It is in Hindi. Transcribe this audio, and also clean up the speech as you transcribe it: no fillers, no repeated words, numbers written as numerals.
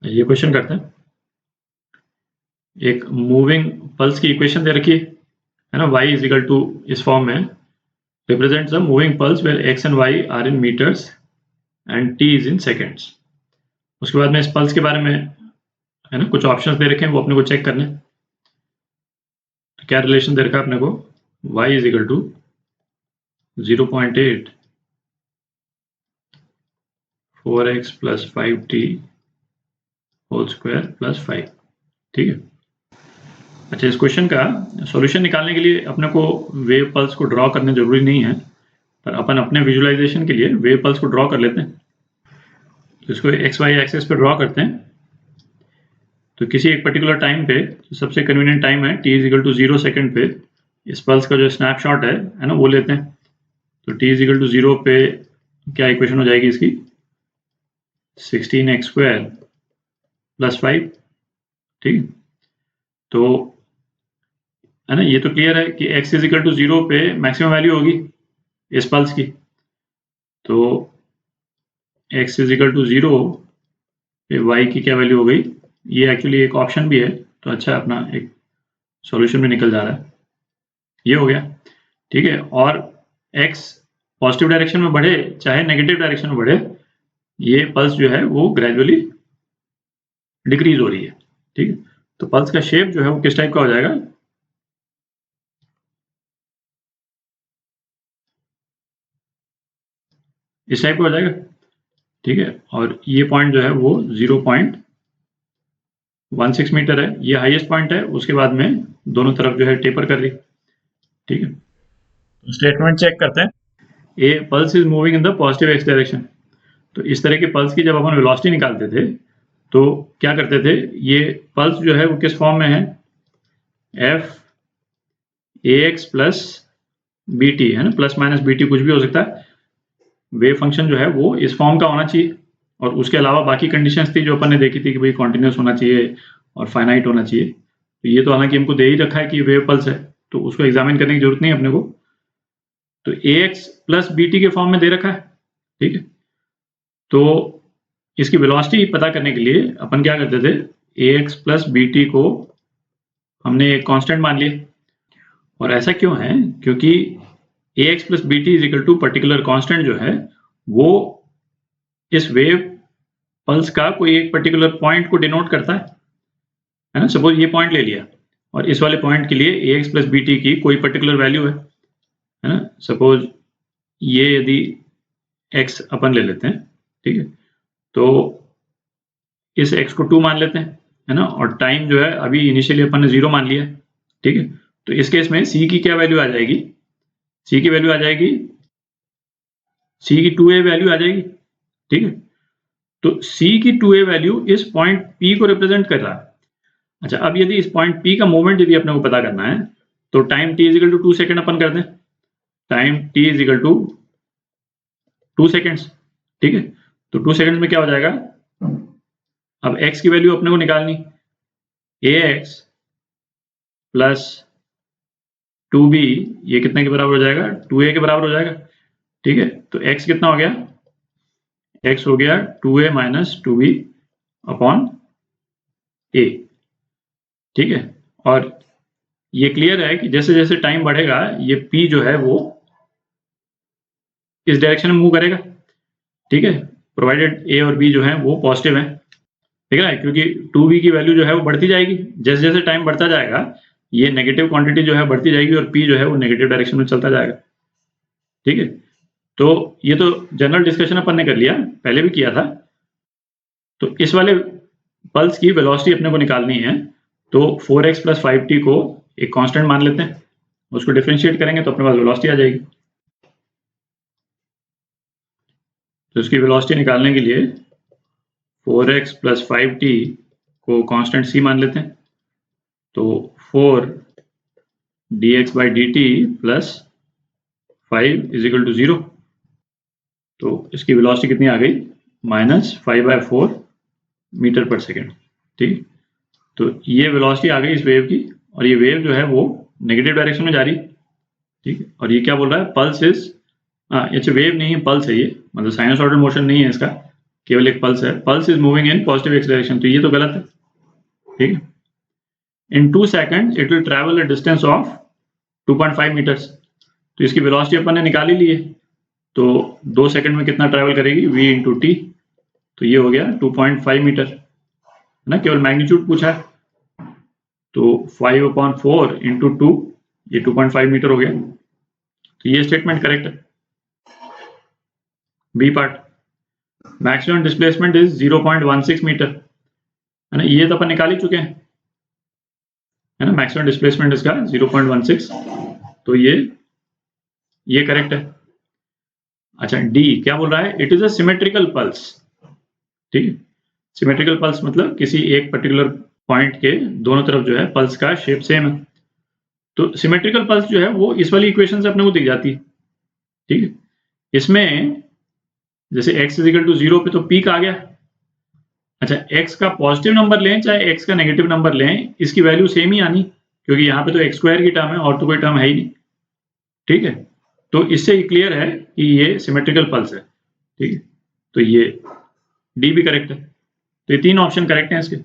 ये क्वेश्चन करते हैं। एक मूविंग पल्स की इक्वेशन दे रखी है ना, y इज इक्वल टू इस फॉर्म में represent the moving pulse where x and y are in metres and t is in seconds. उसके बाद में इस पल्स के बारे में है ना कुछ ऑप्शंस दे रखे हैं, वो अपने को चेक करने। तो क्या रिलेशन दे रखा है अपने को, y is equal to 0.8 4x plus 5t whole square plus 5। ठीक है। अच्छा, इस क्वेश्चन का सॉल्यूशन निकालने के लिए अपने को वेव पल्स को ड्रॉ करना जरूरी नहीं है, पर अपन अपने विजुअलाइजेशन के लिए वेव पल्स को ड्रॉ कर लेते हैं। तो इसको एक्स वाई एक्सेस पे ड्रॉ करते हैं। तो किसी एक पर्टिकुलर टाइम पे, तो सबसे कन्वीनियंट टाइम है t is equal to 0 second पे, इस पल्स का जो स्नैपशॉट है ना, वो लेते हैं। तो t इज इक्वल टू 0 पे क्या इक्वेशन हो जाएगी इसकी, 16x स्क्वायर प्लस 5। ठीक, तो है ना, ये तो क्लियर है कि x इज इक्वल टू 0 पे मैक्सिमम वैल्यू होगी इस पल्स की। तो x इज इक्वल टू 0 पे y की क्या वैल्यू हो गई, ये एक्चुअली एक ऑप्शन भी है, तो अच्छा अपना एक सॉल्यूशन में निकल जा रहा है। ये हो गया। ठीक है। और x पॉजिटिव डायरेक्शन में बढ़े चाहे नेगेटिव डायरेक्शन में बढ़े, ये पल्स जो है वो ग्रेजुअली डिक्रीज हो रही है। ठीक है। तो पल्स का शेप जो है वो किस टाइप का हो जाएगा, इस टाइप का हो जाएगा। ठीक है। और ये पॉइंट जो है वो 0.16 मीटर है, ये हाईएस्ट पॉइंट है। उसके बाद में दोनों तरफ जो है टेपर कर रही। ठीक है। तो स्टेटमेंट चेक करते हैं। A pulse is moving in the positive X direction. तो इस तरह के पल्स की जब अपन वेलोसिटी निकालते थे तो क्या करते थे, ये पल्स जो है वो किस फॉर्म में है, F A X plus B T, है ना, प्लस माइनस बी टी कुछ भी हो सकता है। वेव फंक्शन जो है वो इस फॉर्म का होना चाहिए, और उसके अलावा बाकी कंडीशंस थी जो अपन ने देखी थी कि भाई कॉन्टिन्यूस होना चाहिए और फाइनाइट होना चाहिए। तो ये तो हालांकि हमको दे ही रखा है कि वेव पल्स है, तो उसको एग्जामिन करने की जरूरत नहीं है अपने को। तो ए एक्स प्लस बी टी के फॉर्म में दे रखा है। ठीक है। तो इसकी वेलोसिटी पता करने के लिए अपन क्या करते थे, ए एक्स प्लस बी टी को हमने एक कांस्टेंट मान लिया। और ऐसा क्यों है, क्योंकि a X plus B T is equal to particular constant जो है वो इस वेव पल्स का कोई एक पर्टिकुलर पॉइंट को डिनोट करता है ना। सपोज ये पॉइंट ले लिया, और इस वाले पॉइंट के लिए ए एक्स प्लस बी टी की कोई पर्टिकुलर वैल्यू है ना। सपोज ये यदि x अपन ले लेते हैं, ठीक है, तो इस x को 2 मान लेते हैं, है ना, और टाइम जो है अभी इनिशियली अपन ने 0 मान लिया। ठीक है। तो इस केस में c की क्या वैल्यू आ जाएगी, c की वैल्यू आ जाएगी, c की 2a वैल्यू आ जाएगी। ठीक है। तो c की 2a वैल्यू इस पॉइंट p को रिप्रेजेंट कर रहा है। अच्छा, अब यदि इस पॉइंट p का मोमेंट यदि अपने को पता करना है, तो time t is equal to 2 second अपन कर दें। Time t is equal to 2 seconds. ठीक है। तो 2 सेकेंड्स में क्या हो जाएगा, अब x की वैल्यू अपने को निकालनी, ax प्लस 2b, ये कितने के बराबर हो जाएगा, 2a के बराबर हो जाएगा। ठीक है। तो x कितना हो गया, x हो गया 2a minus 2b upon a। ठीक है। और ये क्लियर है कि जैसे जैसे टाइम बढ़ेगा ये p जो है वो इस डायरेक्शन में मूव करेगा। ठीक है, प्रोवाइडेड a और b जो है वो पॉजिटिव है। ठीक है, क्योंकि 2b की वैल्यू जो है वो बढ़ती जाएगी, जैसे जैसे टाइम बढ़ता जाएगा ये नेगेटिव क्वांटिटी जो है बढ़ती जाएगी, और p जो है वो नेगेटिव डायरेक्शन में चलता जाएगा। ठीक है। तो ये तो जनरल डिस्कशन अपन ने कर लिया, पहले भी किया था। तो इस वाले पल्स की वेलोसिटी अपने को निकालनी है, तो 4x प्लस 5t को एक कांस्टेंट मान लेते हैं, उसको डिफरेंशिएट करेंगे तो अपने पास वेलोसिटी आ जाएगी। तो इसकी वेलोसिटी निकालने के लिए 4x प्लस 5t को कांस्टेंट c मान लेते हैं। तो 4 dx by D T plus 5 is equal to 0। तो इसकी वेलोसिटी कितनी आ गई, -5/4 मीटर पर सेकेंड। ठीक। तो ये वेलोसिटी आ गई इस वेव की, और ये वेव जो है वो नेगेटिव डायरेक्शन में जा रही। ठीक है। और ये क्या बोल रहा है, पल्स इज, अच्छा वेव नहीं है, पल्स है ये, मतलब साइनसॉइडल मोशन नहीं है इसका, केवल एक पल्स है, pulse is moving in positive X direction, तो ये तो गलत है, ठीक है। In 2 second it will travel a distance of 2.5 metres, तो इसकी वेलोसिटी अपन ने निकाल ही ली है, तो 2 सेकंड में कितना ट्रैवल करेगी, v इंटू टी, तो ये हो गया 2.5 मीटर, है ना, केवल मैग्नीट्यूड पूछा है, तो 5/4 इंटू 2, ये 2.5 मीटर हो गया, तो ये स्टेटमेंट करेक्ट है। B part, maximum displacement is 0.16 metre, है ना, ये तो अपन निकाल ही चुके हैं, है ना, मैक्सिमम डिस्प्लेसमेंट इसका 0.16, तो ये करेक्ट है। अच्छा, डी क्या बोल रहा है, it is a symmetrical pulse, ठीक है। सिमेट्रिकल पल्स मतलब किसी एक पर्टिकुलर पॉइंट के दोनों तरफ जो है पल्स का शेप सेम है, तो सिमेट्रिकल पल्स जो है वो इस वाली इक्वेशन से अपने को दिख जाती है, ठीक है। इसमें जैसे x इज इक्वल टू 0 पे तो पीक आ गया, अच्छा x का पॉजिटिव नंबर लें चाहे x का नेगेटिव नंबर लें, इसकी वैल्यू सेम ही आनी, क्योंकि यहाँ पे तो x स्क्वायर की टर्म है और तो कोई टर्म है ही नहीं, ठीक है। तो इससे क्लियर है कि ये सिमेट्रिकल पल्स है, ठीक है, तो ये डी भी करेक्ट है, तो ये 3 ऑप्शन करेक्ट हैं इसके।